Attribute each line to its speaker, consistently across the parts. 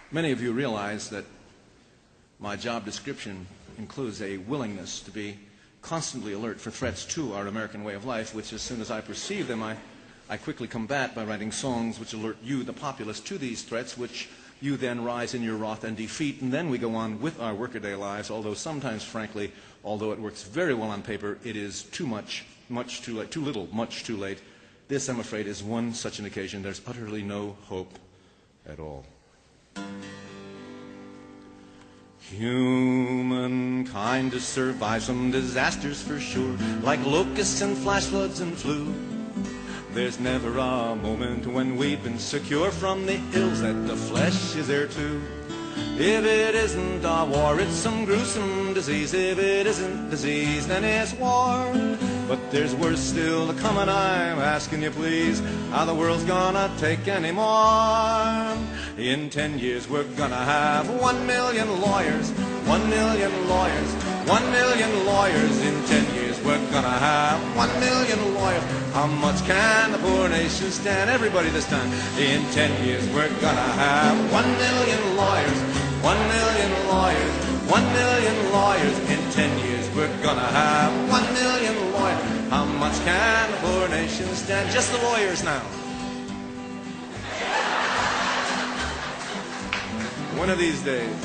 Speaker 1: Many of you realize that my job description includes a willingness to be constantly alert for threats to our American way of life, which as soon as I perceive them, I quickly combat by writing songs which alert you, the populace, to these threats, which you then rise in your wrath and defeat, and then we go on with our workaday lives, although sometimes, frankly, although it works very well on paper, it is too much too late, too little, much too late. This, I'm afraid, is one such an occasion. There's utterly no hope at all. Humankind has survived some disasters for sure, like locusts and flash floods and flu. There's never a moment when we've been secure from the ills that the flesh is heir to. If it isn't a war, it's some gruesome disease. If it isn't disease, then it's war. But there's worse still to come, and I'm asking you please, how the world's gonna take any more? In 10 years we're gonna have 1 million lawyers, 1 million lawyers, 1 million lawyers. In 10 years we're gonna have 1 million lawyers. How much can the poor nation stand? Everybody this time. In 10 years we're gonna have 1 million lawyers, 1 million lawyers, 1 million lawyers. In 10 years we're gonna have 1 million lawyers. How much can the poor nation stand? Just the lawyers now. One of these days,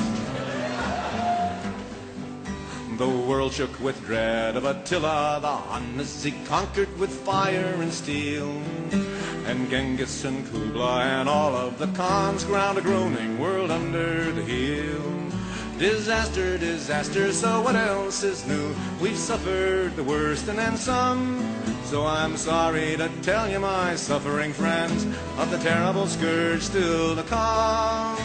Speaker 1: the world shook with dread of Attila the Hun as he conquered with fire and steel. And Genghis and Kublai and all of the Khans ground a groaning world under the heel. Disaster, disaster, so what else is new? We've suffered the worst and then some. So I'm sorry to tell you, my suffering friends, of the terrible scourge still to come.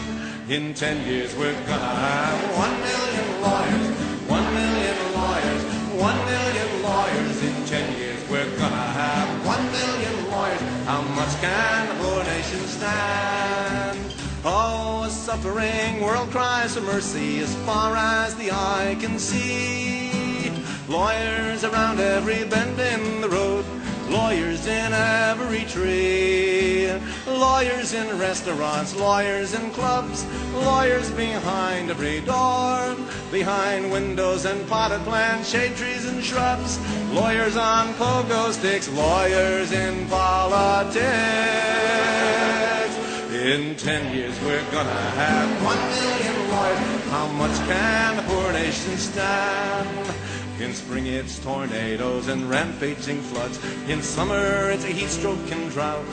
Speaker 1: In 10 years we're gonna have 1 million lawyers, 1 million lawyers, 1 million lawyers. In 10 years we're gonna have 1 million lawyers. How much can the poor nation stand? Oh, a suffering world cries for mercy as far as the eye can see. Lawyers around every bend in the road, lawyers in every tree. Lawyers in restaurants, lawyers in clubs, lawyers behind every door. Behind windows and potted plants, shade trees and shrubs. Lawyers on pogo sticks, lawyers in politics. In 10 years we're gonna have 1 million lawyers. How much can the poor nation stand? In spring it's tornadoes and rampaging floods. In summer it's a heat stroke and drought.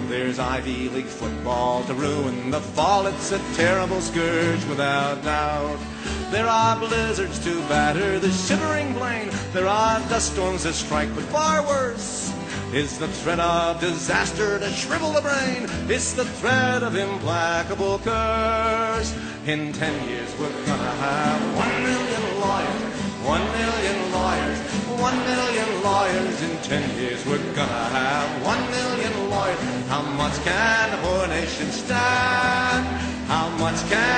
Speaker 1: There's Ivy League football to ruin the fall. It's a terrible scourge without doubt. There are blizzards to batter the shivering plain. There are dust storms that strike, but far worse is the threat of disaster to shrivel the brain. It's the threat of implacable curse. In 10 years we're gonna have 1 million lawyers, 1 million lawyers, 1 million lawyers. In 10 years we're gonna have 1 million lawyers. How much can the poor nation stand? How much can